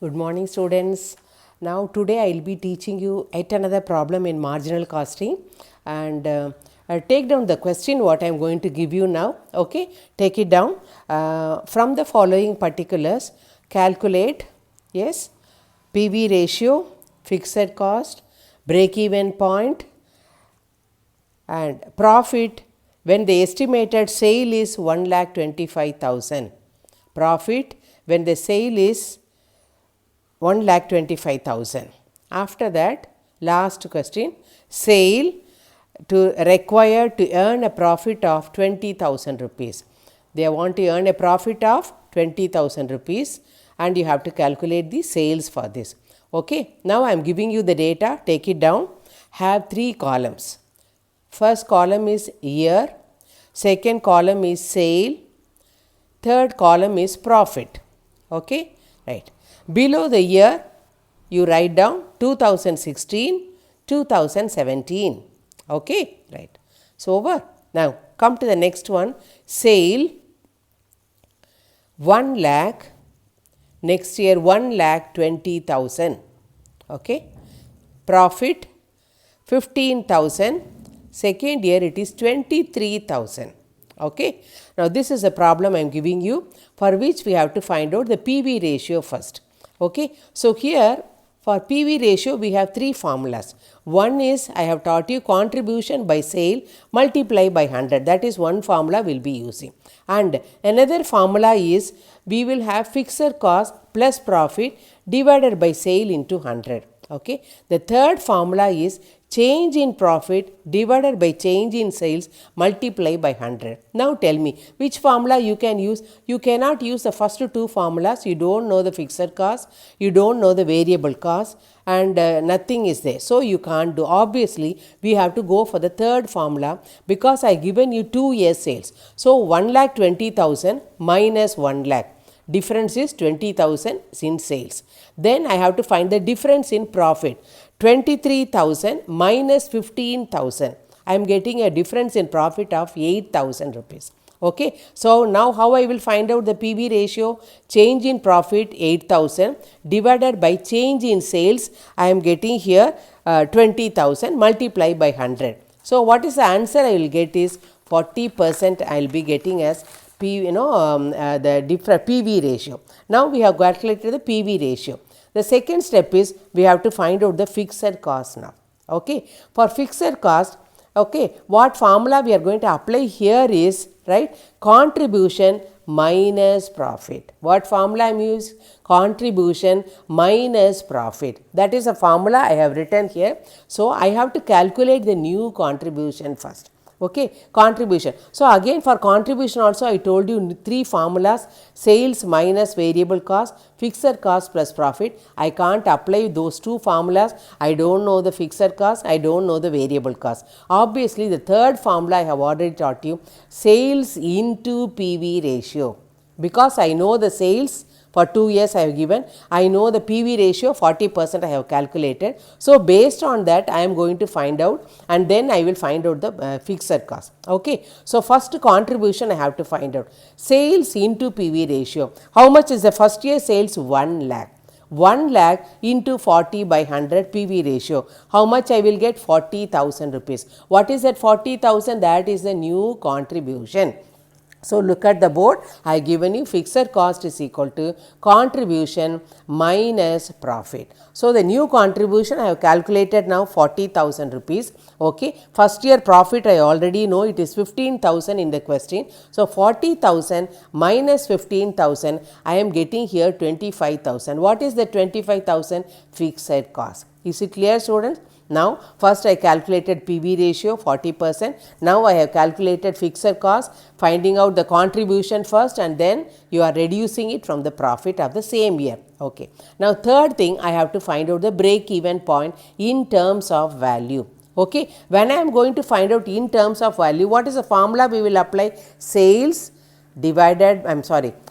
Good morning, students. Now today I will be teaching you yet another problem in marginal costing, and take down the question what I am going to give you now. Okay, take it down. From the following particulars, calculate, yes, PV ratio, fixed cost, break even point, and profit when the estimated sale is 1,25,000. Profit when the sale is 1,25,000. After that, last question, sale to required to earn a profit of 20,000 rupees. They want to earn a profit of 20,000 rupees, and you have to calculate the sales for this. Okay, now I am giving you the data, take it down. Have 3 columns. First column is year, second column is sale, third column is profit. Okay, right. Below the year, you write down 2016, 2017. Okay, right. So, over. Now, come to the next one. Sale 1 lakh, next year 1,20,000. Okay. Profit 15,000, second year it is 23,000. Okay. Now, this is a problem I am giving you, for which we have to find out the PV ratio first. Okay. So, here for PV ratio we have 3 formulas. One is I have taught you contribution by sale multiply by 100, that is one formula we will be using. And another formula is we will have fixed cost plus profit divided by sale into 100. Okay. The third formula is change in profit divided by change in sales multiply by 100. Now tell me which formula you can use. You cannot use the first 2 formulas. You don't know the fixed cost, you don't know the variable cost, and nothing is there. So you can't do. Obviously, we have to go for the third formula, because I given you 2 years sales. So 1,20,000 minus 1 lakh. Difference is 20,000 in sales. Then I have to find the difference in profit. 23,000 minus 15,000. I am getting a difference in profit of 8,000 rupees. Okay. So, now how I will find out the PV ratio? Change in profit 8,000 divided by change in sales. I am getting here 20,000 multiplied by 100. So, what is the answer I will get is 40% I will be getting as the different PV ratio. Now, we have calculated the PV ratio. The second step is we have to find out the fixed cost now. Okay. For fixed cost, okay, what formula we are going to apply here is, right, contribution minus profit. What formula I am using? Contribution minus profit. That is a formula I have written here. So, I have to calculate the new contribution first. Okay, contribution. So, again for contribution also I told you 3 formulas: sales minus variable cost, fixed cost plus profit. I can't apply those 2 formulas. I don't know the fixed cost, I don't know the variable cost. Obviously, the third formula I have already taught you, sales into PV ratio. Because I know the sales for 2 years I have given, I know the PV ratio 40% I have calculated. So, based on that I am going to find out, and then I will find out the fixed cost. Okay. So, first contribution I have to find out, sales into PV ratio. How much is the first year sales? 1 lakh. 1 lakh into 40 by 100 PV ratio. How much I will get? 40,000 rupees. What is that 40,000? That is the new contribution. So, look at the board. I have given you fixed cost is equal to contribution minus profit. So, the new contribution I have calculated now 40,000 rupees. Okay. First year profit I already know, it is 15,000 in the question. So, 40,000 minus 15,000, I am getting here 25,000. What is the 25,000? Fixed cost. Is it clear, students? Now, first I calculated PV ratio 40%. Now, I have calculated fixed cost, finding out the contribution first, and then you are reducing it from the profit of the same year. Okay. Now, third thing I have to find out the break even point in terms of value. Okay. When I am going to find out in terms of value, what is the formula we will apply? Sales divided,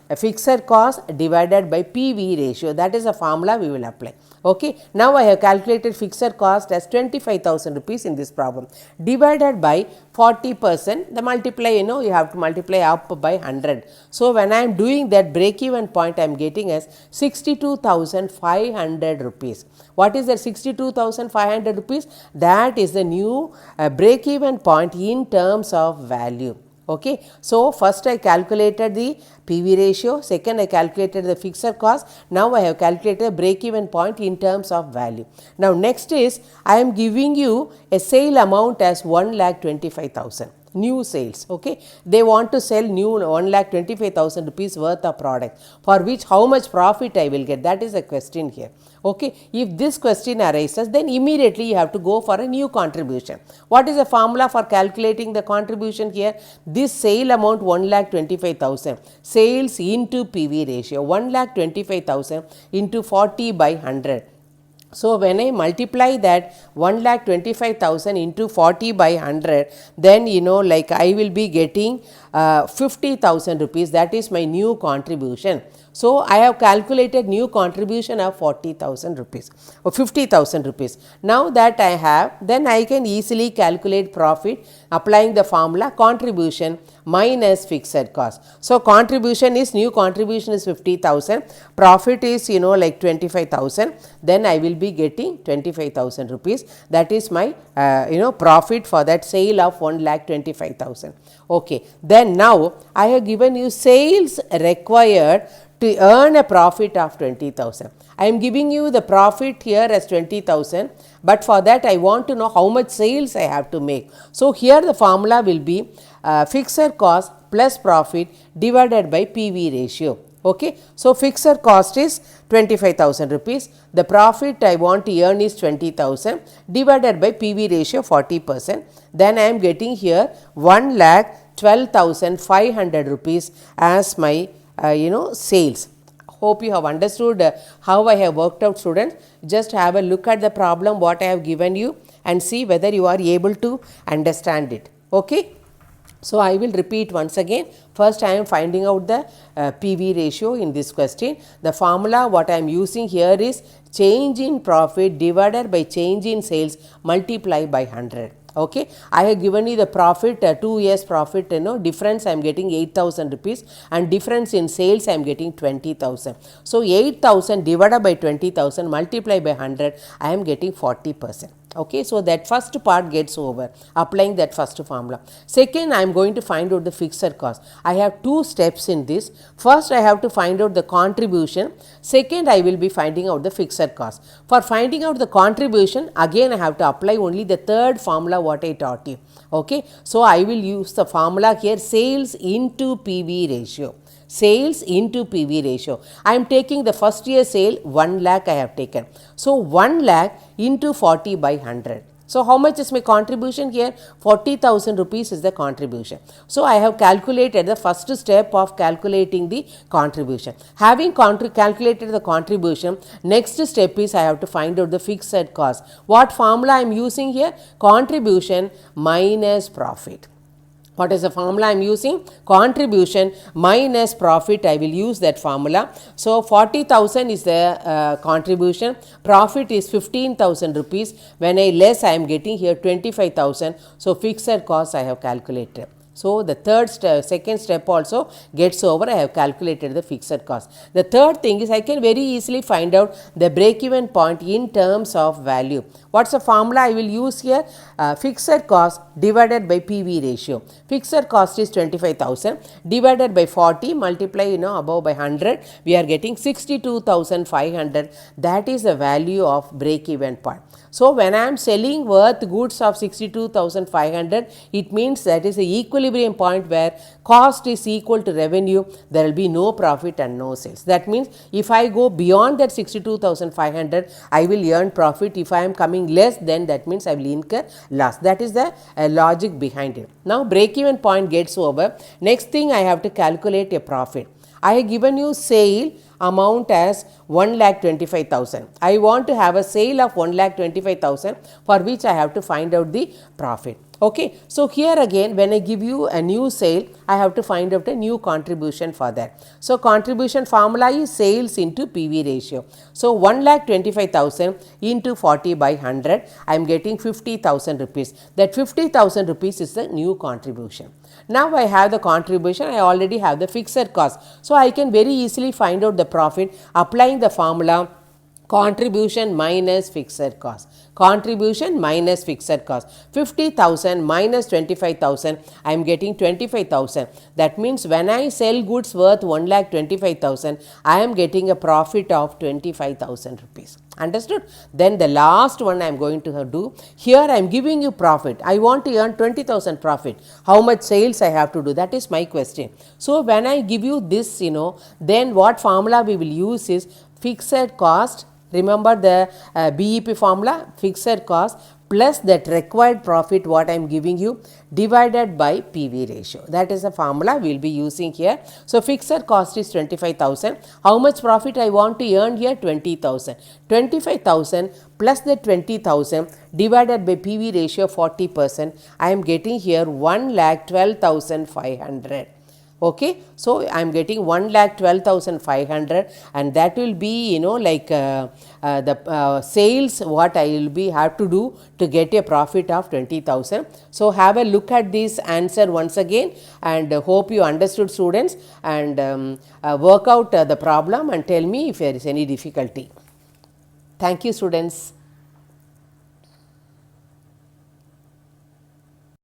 a fixed cost divided by PV ratio. That is a formula we will apply. Okay. Now, I have calculated fixed cost as 25,000 rupees in this problem, divided by 40%, the multiply, you have to multiply up by 100. So, when I am doing that, break even point I am getting as 62,500 rupees. What is that 62,500 rupees? That is the new break even point in terms of value. Okay. So, first I calculated the PV ratio, second I calculated the fixed cost, now I have calculated the break even point in terms of value. Now, next is I am giving you a sale amount as 1,25,000. New sales. Okay. They want to sell new 1,25,000 rupees worth of product, for which how much profit I will get, that is a question here. Okay. If this question arises, then immediately you have to go for a new contribution. What is the formula for calculating the contribution here? This sale amount 1,25,000, sales into PV ratio, 1,25,000 into 40 by 100. So, when I multiply that 1,25,000 into 40 by 100, then like I will be getting 50,000 rupees, that is my new contribution. So, I have calculated new contribution of 40,000 rupees or 50,000 rupees. Now that I have, then I can easily calculate profit applying the formula contribution minus fixed cost. So, contribution is, new contribution is 50,000, profit is like 25,000, then I will be getting 25,000 rupees, that is my profit for that sale of 1,25,000. Okay. Then now I have given you sales required to earn a profit of 20,000. I am giving you the profit here as 20,000, but for that I want to know how much sales I have to make. So, here the formula will be fixed cost plus profit divided by PV ratio. Okay. So, fixed cost is 25,000 rupees, the profit I want to earn is 20,000 divided by PV ratio 40%, then I am getting here 1,12,500 rupees as my sales. Hope you have understood how I have worked out, students. Just have a look at the problem what I have given you and see whether you are able to understand it. Okay. So, I will repeat once again. First, I am finding out the PV ratio in this question. The formula what I am using here is change in profit divided by change in sales multiplied by 100. Okay. I have given you the profit, 2 years profit, difference I am getting 8,000 rupees and difference in sales I am getting 20,000. So, 8,000 divided by 20,000 multiplied by 100, I am getting 40%. Okay. So, that first part gets over applying that first formula. Second, I am going to find out the fixed cost. I have two steps in this. First, I have to find out the contribution. Second, I will be finding out the fixed cost. For finding out the contribution, again I have to apply only the third formula what I taught you. Okay. So, I will use the formula here, sales into PV ratio. Sales into PV ratio. I am taking the first year sale 1 lakh I have taken. So, 1 lakh into 40 by 100. So, how much is my contribution here? 40,000 rupees is the contribution. So, I have calculated the first step of calculating the contribution. Having calculated the contribution, next step is I have to find out the fixed cost. What formula I am using here? Contribution minus profit. What is the formula I am using? Contribution minus profit, I will use that formula. So, 40,000 is the contribution, profit is 15,000 rupees, when I less I am getting here 25,000. So, fixed cost I have calculated. So, the second step also gets over, I have calculated the fixed cost. The third thing is I can very easily find out the break even point in terms of value. What is the formula I will use here? Fixed cost divided by PV ratio. Fixed cost is 25,000 divided by 40 multiply above by 100, we are getting 62,500, that is the value of break even point. So, when I am selling worth goods of 62,500, it means that is the equilibrium point where cost is equal to revenue, there will be no profit and no sales. That means, if I go beyond that 62,500, I will earn profit. If I am coming less, then that means I will incur loss. That is the logic behind it. Now, break even point gets over. Next thing I have to calculate a profit. I have given you sale amount as 1,25,000. I want to have a sale of 1,25,000, for which I have to find out the profit. Okay, so here again when I give you a new sale, I have to find out a new contribution for that. So contribution formula is sales into PV ratio. So 1,25,000 into 40 by 100, I am getting 50,000 rupees. That 50,000 rupees is the new contribution. Now I have the contribution, I already have the fixed cost. So I can very easily find out the profit applying the formula contribution minus fixed cost. Contribution minus fixed cost. 50,000 minus 25,000, I am getting 25,000. That means when I sell goods worth 1,25,000, I am getting a profit of 25,000 rupees. Understood? Then the last one I am going to do, here I am giving you profit. I want to earn 20,000 profit. How much sales I have to do? That is my question. So when I give you this, then what formula we will use is fixed cost. Remember the BEP formula, fixed cost plus that required profit what I am giving you divided by PV ratio. That is the formula we will be using here. So fixed cost is 25,000. How much profit I want to earn here? 20,000. 25,000 plus the 20,000 divided by PV ratio 40%. I am getting here 1,12,500. Okay, so I am getting 1,12,500 and that will be the sales what I will be have to do to get a profit of 20,000. So have a look at this answer once again and hope you understood, students, and work out the problem and tell me if there is any difficulty. Thank you, students.